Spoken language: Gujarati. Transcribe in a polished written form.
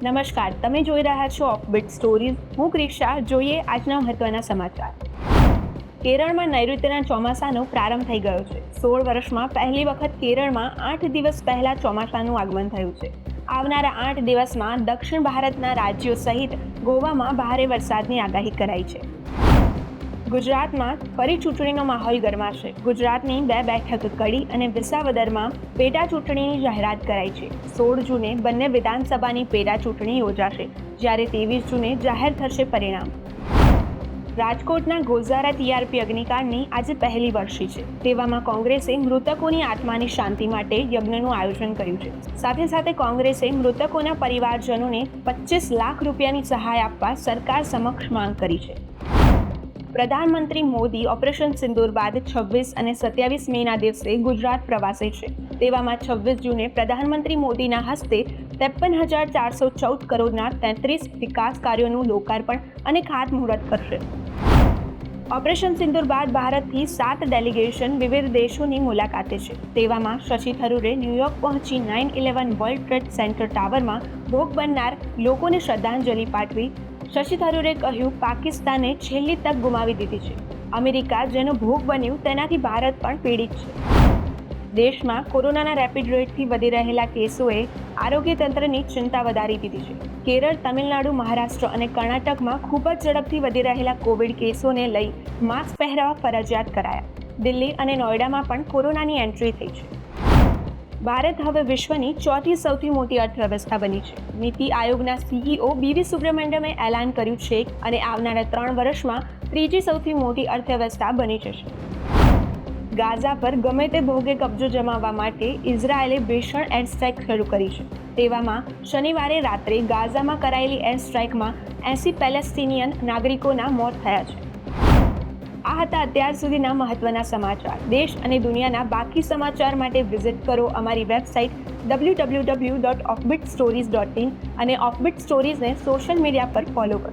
નમસ્કાર, તમે જોઈ રહ્યા છો ઓફબીટ સ્ટોરીઝ. હું ક્રિશા. જોઈએ આજના મહત્વના સમાચાર. કેરળમાં નૈઋત્યના ચોમાસાનો પ્રારંભ થઈ ગયો છે. 16 વર્ષમાં પહેલી વખત કેરળમાં 8 દિવસ પહેલા ચોમાસાનું આગમન થયું છે. આવનારા 8 દિવસમાં દક્ષિણ ભારતના રાજ્યો સહિત ગોવામાં ભારે વરસાદની આગાહી કરાઈ છે. ગુજરાતમાં ફરી ચૂંટણીનો માહોલ ગરમાશે. ગુજરાતની 2 બેઠક કડી અને વિસાવદરમાં પેટા ચૂંટણીની જાહેરાત કરાઈ છે. 16 જૂને બંને વિધાનસભાની પેટા ચૂંટણી યોજાશે, જ્યારે 23 જૂને જાહેર થશે પરિણામ. રાજકોટના ગોઝારા ટીઆરપી અગ્નિકાંડની આજે પહેલી વર્ષી છે. તેવામાં કોંગ્રેસે મૃતકોની આત્માની શાંતિ માટે યજ્ઞનું આયોજન કર્યું છે. સાથે સાથે કોંગ્રેસે મૃતકોના પરિવારજનોને 25 લાખ રૂપિયાની સહાય આપવા સરકાર સમક્ષ માંગ કરી છે. પ્રધાનમંત્રી મોદી ઓપરેશન સિંદૂર બાદ 26 અને 27 મેના દિવસે ગુજરાત પ્રવાસે છે. તેવામાં 26 જૂને પ્રધાનમંત્રી મોદીના હસ્તે 53,414 કરોડના 33 વિકાસ કાર્યોનું લોકાર્પણ અને ખાતમુહૂર્ત કરશે. ઓપરેશન સિંદૂર બાદ ભારતથી 7 ડેલિગેશન વિવિધ દેશોની મુલાકાતે છે. તેવામાં શશી થરૂરે ન્યૂયોર્ક પહોંચી 9/11 વર્લ્ડ ટ્રેડ સેન્ટર ટાવરમાં ભોગ બનનાર લોકોને શ્રદ્ધાંજલિ પાઠવી. શશી થરૂરે કહ્યું, પાકિસ્તાને છેલ્લી તક ગુમાવી દીધી છે. અમેરિકા જેનો ભોગ બન્યું તેનાથી ભારત પણ પીડિત છે. દેશમાં કોરોનાના રેપિડ રેટથી વધી રહેલા કેસોએ આરોગ્ય તંત્રની ચિંતા વધારી દીધી છે. કેરળ, તમિલનાડુ, મહારાષ્ટ્ર અને કર્ણાટકમાં ખૂબ જ ઝડપથી વધી રહેલા કોવિડ કેસોને લઈ માસ્ક પહેરવા ફરજિયાત કરાયા. દિલ્હી અને નોઈડામાં પણ કોરોનાની એન્ટ્રી થઈ છે. ભારત હવે વિશ્વની 4થી સૌથી મોટી અર્થવ્યવસ્થા બની છે. નીતિ આયોગના CEO BV સુબ્રમણ્યમે એલાન કર્યું છે અને આવનારા 3 વર્ષમાં ત્રીજી સૌથી મોટી અર્થવ્યવસ્થા બની જશે. ગાઝા પર ગમે તે ભોગે કબજો જમાવવા માટે ઇઝરાયેલે ભીષણ એર સ્ટ્રાઇક શરૂ કરી છે. તેવામાં શનિવારે રાત્રે ગાઝામાં કરાયેલી એર સ્ટ્રાઇકમાં 80 પેલેસ્ટિનિયન નાગરિકોના મોત થયા છે. આ હતા અત્યાર સુધીના મહત્વના સમાચાર. દેશ અને દુનિયાના બાકી સમાચાર માટે વિઝિટ કરો અમારી વેબસાઇટ www.offbeatstories.in અને ઓફબીટ સ્ટોરીઝને સોશિયલ મીડિયા પર ફોલો કરો.